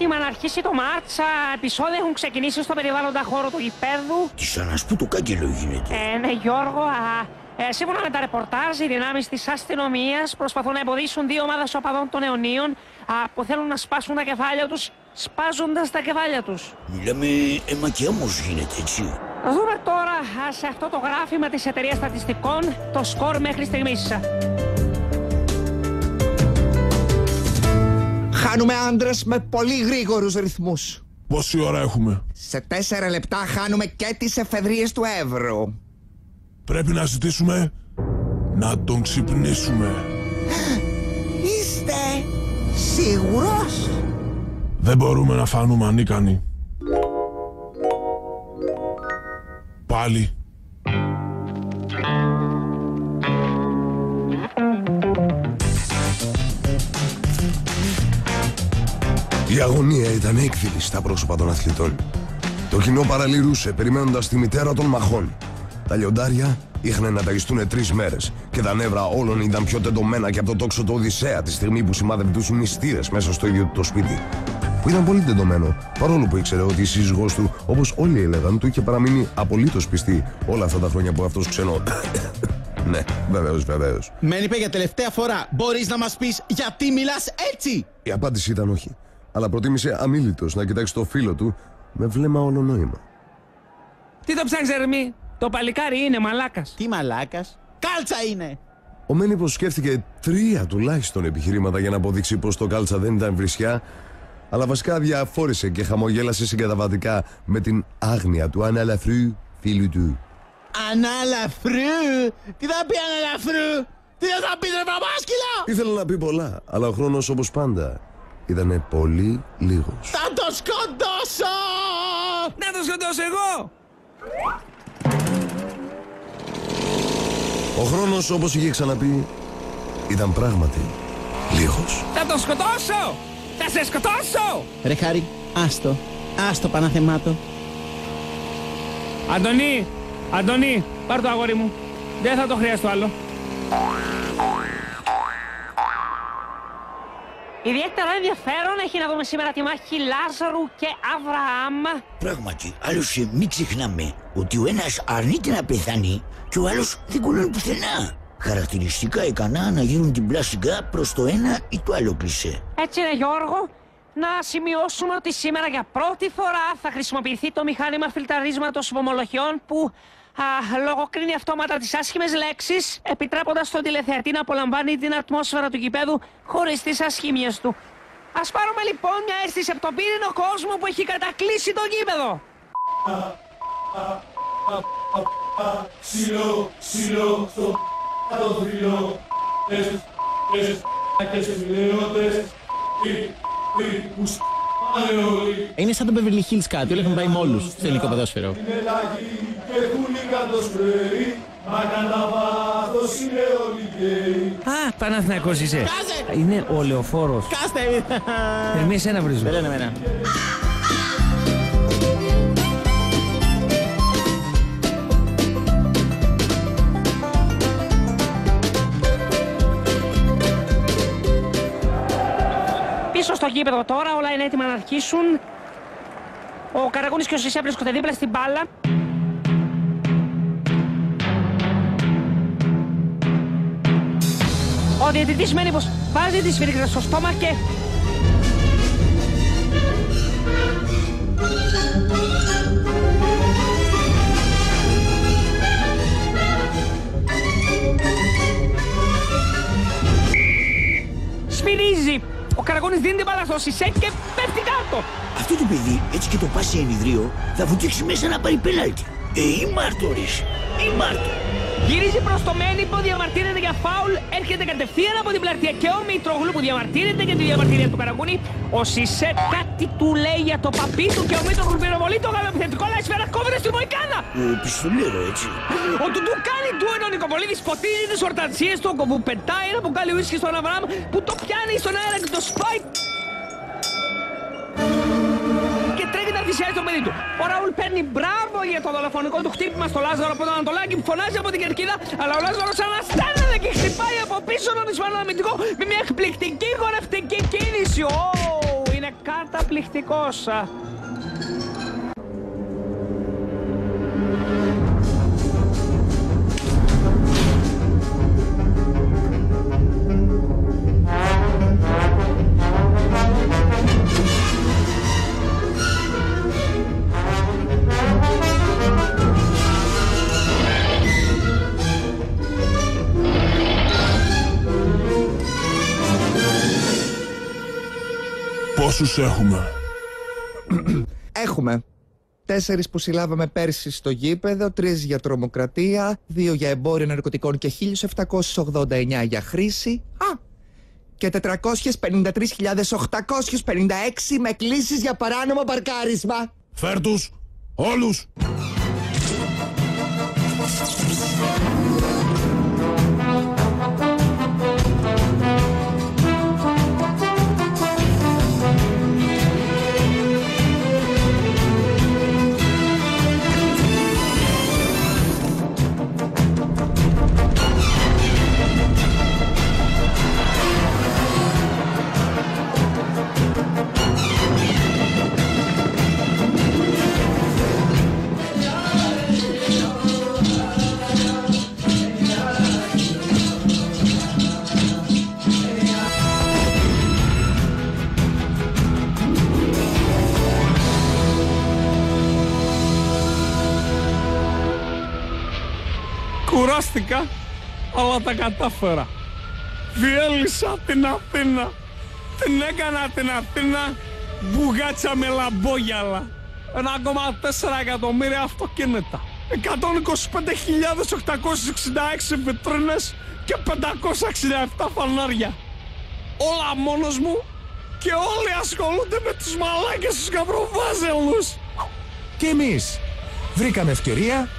έτοιμα να αρχίσει το μάτς. Επεισόδια έχουν ξεκινήσει στο περιβάλλοντα χώρο του γηπέδου. Τι σαν να σπούτο κάγκελο γίνεται. Ναι, Γιώργο. Σύμφωνα με τα ρεπορτάζ, οι δυνάμεις της αστυνομίας προσπαθούν να εμποδίσουν δύο ομάδες οπαδών των Αιωνίων που θέλουν να σπάσουν τα κεφάλια τους, σπάζοντας τα κεφάλια τους. Μιλάμε αίμα και άμμος γίνεται, έτσι. Θα δούμε τώρα σε αυτό το γράφημα της εταιρείας στατιστικών το σκορ μέχρι στιγμής. Χάνουμε άντρες με πολύ γρήγορους ρυθμούς. Πόση ώρα έχουμε? Σε 4 λεπτά χάνουμε και τις εφεδρείες του Εύρου. Πρέπει να ζητήσουμε να τον ξυπνήσουμε. Είστε σίγουρος? Δεν μπορούμε να φανούμε ανίκανοι. Πάλι. Η αγωνία ήταν έκφυλη στα πρόσωπα των αθλητών. Το κοινό παραλυρούσε περιμένοντας τη μητέρα των μαχών. Τα λιοντάρια είχαν να ταγιστούν 3 μέρες και τα νεύρα όλων ήταν πιο τεντωμένα και από το τόξο του Οδυσσέα τη στιγμή που σημάδευε τους μυστήρες μέσα στο ίδιο το σπίτι. Που ήταν πολύ τεντωμένο, παρόλο που ήξερε ότι η σύζυγός του, όπως όλοι έλεγαν, του είχε παραμείνει απολύτως πιστή όλα αυτά τα χρόνια που αυτός ξενό. Ναι, βεβαίως. Μεν είπε για τελευταία φορά, μπορείς να μας πεις γιατί μιλάς έτσι? Η απάντηση ήταν όχι. Αλλά προτίμησε αμίλητος να κοιτάξει το φίλο του με βλέμμα όλο νόημα. Τι το ψάχνεις, Ερμή? Το παλικάρι είναι μαλάκας. Τι μαλάκας? Κάλτσα είναι! Ο Μένιπος σκέφτηκε 3 τουλάχιστον επιχειρήματα για να αποδείξει πως το κάλτσα δεν ήταν βρισιά, αλλά βασικά διαφόρησε και χαμογέλασε συγκαταβατικά με την άγνοια του αναλαφρού φίλου του. Αναλαφρού! Τι θα πει αναλαφρού? Τι θα πει, ρε βαμάσκυλα? Ήθελε να πει πολλά, αλλά ο χρόνος όπως πάντα ήτανε πολύ λίγος. Θα το σκοτώσω! Να το σκοτώσω εγώ! Ο χρόνος, όπως είχε ξαναπεί, ήταν πράγματι λίγος. Θα το σκοτώσω! Θα σε σκοτώσω! Ρε Χάρη, άστο Παναθεμάτο. Αντώνη, πάρ' το αγόρι μου. Δεν θα το χρειαστώ άλλο. Ιδιαίτερα ενδιαφέρον έχει να δούμε σήμερα τη μάχη Λάζαρου και Αβραάμ. Πράγματι, άλλωστε μην ξεχνάμε ότι ο ένας αρνείται να πεθάνει και ο άλλος δεν κολλώνει πουθενά. Χαρακτηριστικά ικανά να γίνουν την πλάστικα προς το ένα ή το άλλο κλισέ. Έτσι είναι, Γιώργο. Να σημειώσουμε ότι σήμερα για πρώτη φορά θα χρησιμοποιηθεί το μηχάνημα φιλτραρίσματος υπομολογιών που λογοκρίνει αυτόματα τις άσχημες λέξεις, επιτρέποντας στον τηλεθεατή να απολαμβάνει την ατμόσφαιρα του γηπέδου χωρίς τις ασχήμιες του. Ας πάρουμε λοιπόν μια αίσθηση από τον πύρινο κόσμο που έχει κατακλείσει το γήπεδο. Σιλό, στο το θρυλό, και σε μιλαιότες, που σπάνε όλοι. Είναι σαν το Beverly Hills κάτι, όλοι έχουν πάει με όλους στο ελληνικό ποδόσφαιρο. Είναι λαγί και χούλικα το σπρέι, μα κατά βάθος είναι όλοι γκέι. Παναθηναϊκός είσαι. Κάσε! Είναι ο Λεωφόρος. Κάστε! Ερμή, εσένα βρίζω. Δεν λένε εμένα. Πίσω στο γήπεδο τώρα, όλα είναι έτοιμα να αρχίσουν. Ο Καραγούνης και ο Σισέ βρίσκονται δίπλα στην μπάλα. Ο διαιτητής μένει πως βάζει τη σφυρίχτρα στο στόμα και... σφυρίζει. Ο Καραγούνης δίνει την μπάλα στο Σισέ και πέφτει κάτω. Αυτό το παιδί, έτσι και το πάσει σε ενιδρίο, θα βουτήξει μέσα να πάρει πέναλτι. Οι μάρτωρες, οι μάρτωρες. Γυρίζει προς το Μένι που διαμαρτύρεται για φάουλ, έρχεται κατευθείαν από την πλατεία και ο Μητρογλου που διαμαρτύρεται για τη διαμαρτυρία του Καραγούνη. Ο Σισέ κάτι του λέει για το παπί του και ο Μητρογλου πυροβολεί το γαλοπιθετικό, αλλά η σφαίρα κόβεται στη Μοϊκάνα. Ο πιστολέρο, έτσι. Ο Τουντού κάνει του ενώ ο Νικοπολίδης ποτίζει τις ορτανσίες του, που πετάει ένα μπουκάλι ουίσκι στον Αβραάμ που το πιάνει στον αέρα και το σπάει. Και τρέχει να θυσιάζει το παιδί του. Ο Ραούλ παίρνει μπράβο για το δολοφονικό του χτύπημα στο Λάζαρο από τον Ανατολάκη που φωνάζει από την κερκίδα. Αλλά ο Λάζαρος αναστάνεται και χτυπάει από πίσω τον Ισπανό αμυντικό με μια εκπληκτική χορευτική κίνηση. Είναι Καταπληκτικός. Πόσους έχουμε? Έχουμε 4 που συλλάβαμε πέρσι στο γήπεδο, 3 για τρομοκρατία, 2 για εμπόριο ναρκωτικών και 1.789 για χρήση. Και 453.856 με κλήσεις για παράνομο παρκάρισμα. Φέρ τους όλους! Κουράστηκα, αλλά τα κατάφερα. Διέλυσα την Αθήνα. Την έκανα την Αθήνα μπουγάτσα με λαμπόγιαλα. 1,4 εκατομμύρια αυτοκίνητα. 125.866 βιτρίνες και 567 φανάρια. Όλα μόνος μου και όλοι ασχολούνται με τους μαλάκες τους καπροβάζελους. Και εμείς βρήκαμε ευκαιρία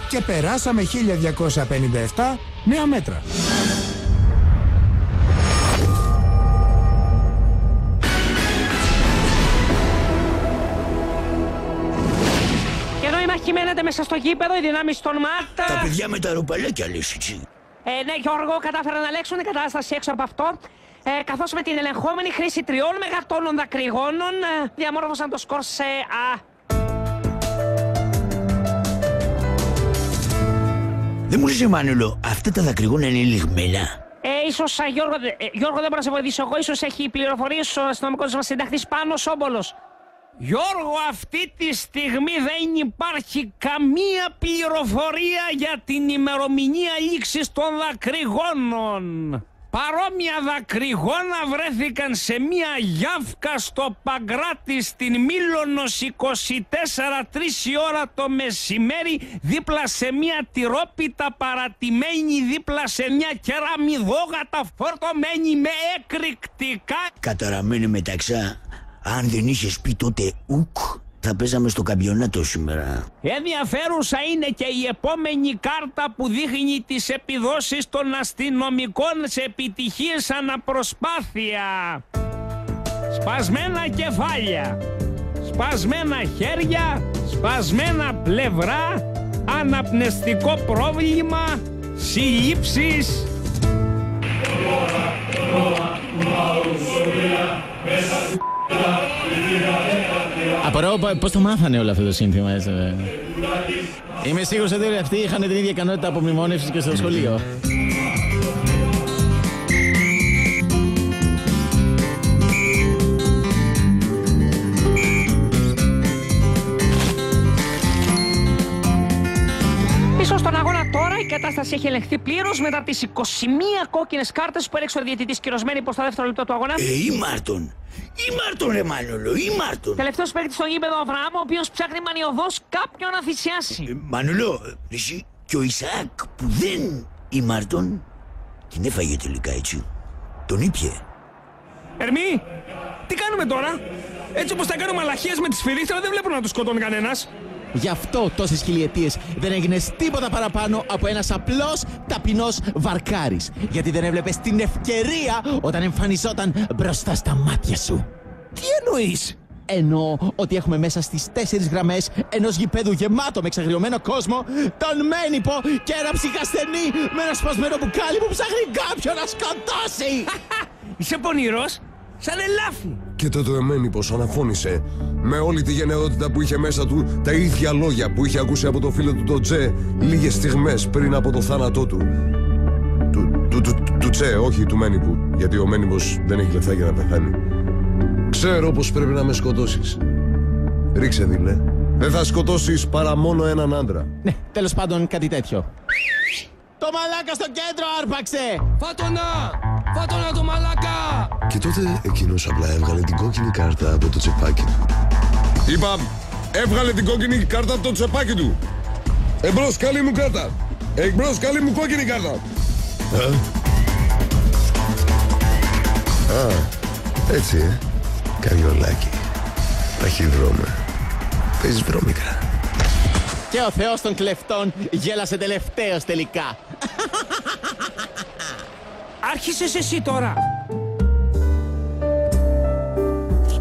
και περάσαμε 1257 νέα μέτρα. Και ενώ η μάχη μένεται μέσα στο γήπεδο, οι δυνάμεις των ΜΑΤ... Τα παιδιά με τα ρουπαλάκια λες έτσι. Ναι, Γιώργο, κατάφεραν να ελέγξουν την κατάσταση έξω από αυτό. Καθώς με την ελεγχόμενη χρήση 3 μεγατόνων δακρυγόνων διαμόρφωσαν το σκορ σε Δεν μου λες, Μάνολο, αυτά τα δακρυγόνα είναι λιγμένα? Ίσως, Γιώργο, δεν μπορώ να σε βοηθήσω εγώ. Ίσως έχει πληροφορίες ο αστυνομικός μας συνταχτής Πάνος Όμπολος. Γιώργο, αυτή τη στιγμή δεν υπάρχει καμία πληροφορία για την ημερομηνία λήξης των δακρυγόνων. Παρόμοια δακρυγόνα βρέθηκαν σε μία γιάφκα στο Παγκράτη στην Μήλωνος 24 3 η ώρα το μεσημέρι, δίπλα σε μία τυρόπιτα παρατημένη, δίπλα σε μία κεραμιδόγατα φορτωμένη με εκρηκτικά. Καταραμένη μεταξά, αν δεν είχες πει τότε ουκ, θα παίζαμε στο καμπιονάτο σήμερα. Ενδιαφέρουσα είναι και η επόμενη κάρτα που δείχνει τις επιδόσεις των αστυνομικών σε επιτυχίες αναπροσπάθεια. Σπασμένα κεφάλια, σπασμένα χέρια, σπασμένα πλευρά, αναπνευστικό πρόβλημα, συλλήψεις. Απορώ πώς το μάθανε όλο αυτό το σύνθημα. Είμαι σίγουρος ότι όλοι αυτοί είχαν την ίδια ικανότητα απομνημόνευσης και στο σχολείο. Πίσω στον αγώνα τώρα η κατάσταση έχει ελεγχθεί πλήρως μετά τις 21 κόκκινες κάρτες που έριξε ο διαιτητής κυρωσμένη προς το δεύτερο λεπτό του αγώνα. Η Μάρτον! Η Μάρτον, ρε Μάνολο, η Μάρτον! Τελευταίος παίκτης στο γήπεδο ο Αβραάμ, ο οποίος ψάχνει μανιωδώς κάποιον να θυσιάσει. Μάνολο, εσύ και ο Ισαάκ που δεν... Η Μάρτον την έφαγε τελικά, έτσι. Τον ήπιε. Ερμή, τι κάνουμε τώρα? Έτσι όπως θα κάνουμε μαλαχίες με τις φυρίχτρα δεν βλέπω να τους σκοτώνει κανένας. Γι' αυτό τόσες χιλιετίες δεν έγινες τίποτα παραπάνω από ένας απλός ταπεινός βαρκάρης. Γιατί δεν έβλεπες την ευκαιρία όταν εμφανιζόταν μπροστά στα μάτια σου. Τι εννοείς? Εννοώ ότι έχουμε μέσα στις 4 γραμμές ενός γηπέδου γεμάτο με εξαγριωμένο κόσμο τον Μένιπο και ένα ψυχασθενή με ένα σπασμένο μπουκάλι που ψάχνει κάποιον να σκοτώσει. Είσαι πονηρός? Σαν ελάφι. Και τότε ο Εμένυπος αναφώνησε με όλη τη γενναιότητα που είχε μέσα του τα ίδια λόγια που είχε ακούσει από το φίλο του τον Τσε λίγες στιγμές πριν από το θάνατό του. Του Τσε, όχι του Μένυπου, γιατί ο Μένυπος δεν έχει λεφτά για να πεθάνει. Ξέρω πως πρέπει να με σκοτώσεις. Ρίξε δίλε. Δεν θα σκοτώσεις παρά μόνο έναν άντρα. Ναι, τέλος πάντων κάτι τέτοιο. Το μαλάκα στο κέντρο άρπαξε! Φάτονα το μαλάκα! Και τότε εκείνος απλά έβγαλε την κόκκινη κάρτα από το τσεπάκι του. Είπα, έβγαλε την κόκκινη κάρτα από το τσεπάκι του. Εμπρός καλή μου κάρτα. Εμπρός καλή μου κόκκινη κάρτα. Έτσι Καριολάκι. Ταχυδρόμε. Παίζεις βρώμικα. Και ο θεός των κλεφτών γέλασε τελευταίος τελικά. Άρχισες εσύ τώρα.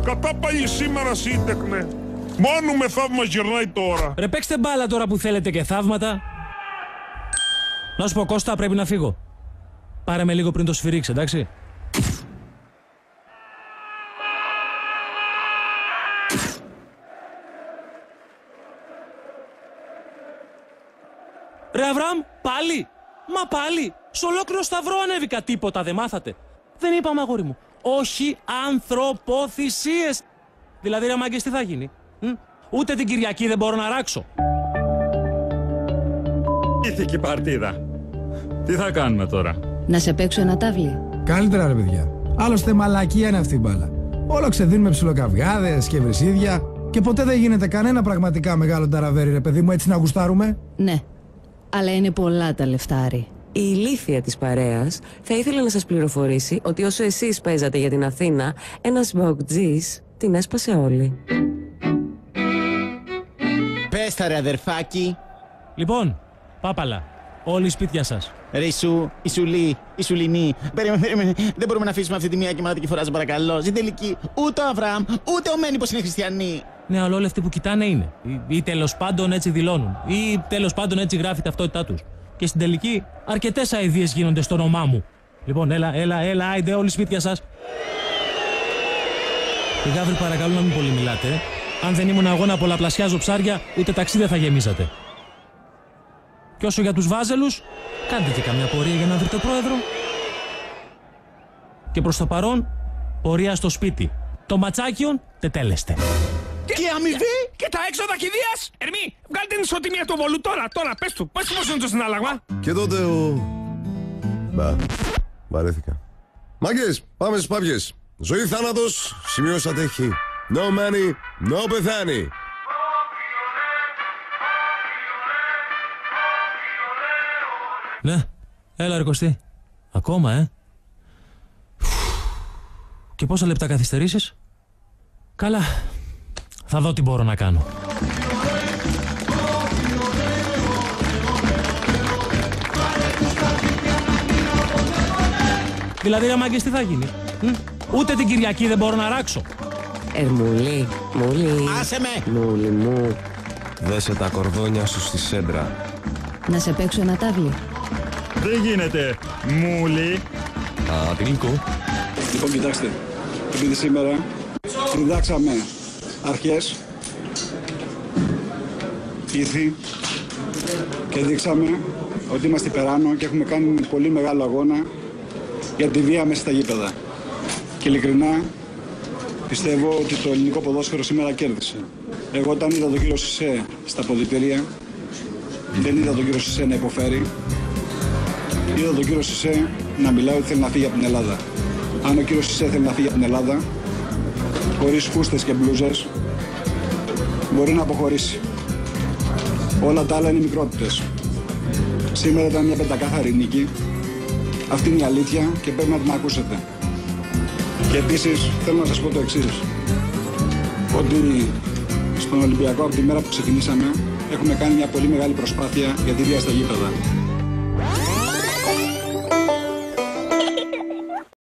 Κατά πάλι σήμερα σύντεκνε. Μόνο με θαύμα γυρνάει τώρα. Ρε παίξτε μπάλα τώρα που θέλετε και θαύματα. Να σου πω Κώστα, πρέπει να φύγω. Πάρε με λίγο πριν το σφυρίξει, εντάξει. Ρε Αβραάμ, πάλι! Μα πάλι! Σ' ολόκληρο σταυρό ανέβηκα, τίποτα δεν μάθατε. Δεν είπαμε αγόρι μου. Όχι ανθρωποθυσίες. Δηλαδή ρε μάγκες τι θα γίνει. Ούτε την Κυριακή δεν μπορώ να ράξω. Ήθικη παρτίδα. Τι θα κάνουμε τώρα? Να σε παίξω ένα τάβλι. Καλύτερα ρε παιδιά. Άλλωστε μαλακία είναι αυτή η μπάλα. Όλο ξεδίνουμε ψιλοκαυγάδες και βρυσίδια. Και ποτέ δεν γίνεται κανένα πραγματικά μεγάλο ταραβέρι ρε παιδί μου, έτσι να γουστάρουμε. Ναι, αλλά είναι πολλά τα λεφτάρι. Η ηλίθεια της παρέας θα ήθελε να σας πληροφορήσει ότι όσο εσείς παίζατε για την Αθήνα, ένας μπαουκτζής την έσπασε όλη. Πες τα ρε αδερφάκι. Λοιπόν, πάπαλα, όλοι σπίτια σας. Ρε Ισού, Ισουλή, Ισουλινή. Περίμενε, δεν μπορούμε να αφήσουμε αυτή τη μία και μοναδική φορά, σας παρακαλώ. Στην τελική, ούτε ο Αβραάμ, ούτε ο Μένυπος είναι χριστιανοί. Ναι, αλλά όλοι αυτοί που κοιτάνε είναι. Ή τέλος πάντων έτσι δηλώνουν. Ή τέλος πάντων έτσι γράφει η ταυτότητά τους. Και στην τελική, αρκετές αηδίες γίνονται στο όνομά μου. Λοιπόν, έλα, άιντε όλοι σπίτια σας. Και Γάβρη, παρακαλώ να μην πολύ μιλάτε. Αν δεν ήμουν εγώ να πολλαπλασιάζω ψάρια, ούτε ταξίδια θα γεμίζατε. Και όσο για τους βάζελους, κάντε και καμιά πορεία για να βρείτε πρόεδρο. Και προς το παρόν, πορεία στο σπίτι. Το ματσάκιον τετέλεστε. Και αμοιβή! Και τα έξοδα κηδείας! Ερμή, βγάλτε την ισοτιμία του Βολού τώρα, πες του πώς είναι το συνάλλαγμα. Και τότε βαρέθηκα. Μάγκες, πάμε στις πάπιες. Ζωή θάνατος, σημειώσατε χ. No money, no πεθάνει. Ναι, έλα ρε Κωστή. Ακόμα, Και πόσα λεπτά καθυστερήσεις? Καλά, θα δω τι μπορώ να κάνω. Δηλαδή ρε μάγκες τι θα γίνει? Ούτε την Κυριακή δεν μπορώ να ράξω. Ερμούλη, μούλη. Άσε με! Μούλη μου. Δέσε τα κορδόνια σου στη σέντρα. Να σε παίξω ένα τάβλι. Δεν γίνεται, μούλη. Τελικό. Λοιπόν, κοιτάξτε, επειδή σήμερα διδάξαμε αρχές, ήθη και δείξαμε ότι είμαστε υπεράνω και έχουμε κάνει πολύ μεγάλο αγώνα για τη βία μέσα στα γήπεδα. Και ειλικρινά πιστεύω ότι το ελληνικό ποδόσφαιρο σήμερα κέρδισε. Εγώ όταν είδα τον κύριο Σισέ στα αποδυτήρια, δεν είδα τον κύριο Σισέ να υποφέρει. Είδα τον κύριο Σισέ να μιλάει ότι θέλει να φύγει από την Ελλάδα. Αν ο κύριος Σισέ θέλει να φύγει από την Ελλάδα, χωρίς φούστες και μπλούζες, μπορεί να αποχωρήσει. Όλα τα άλλα είναι μικρότητες. Σήμερα ήταν μια πεντακάθαρη νίκη. Αυτή είναι η αλήθεια και πρέπει να την ακούσετε. Και επίσης θέλω να σας πω το εξής. Ότι στον Ολυμπιακό από τη μέρα που ξεκινήσαμε έχουμε κάνει μια πολύ μεγάλη προσπάθεια για τη βία στα γήπεδα.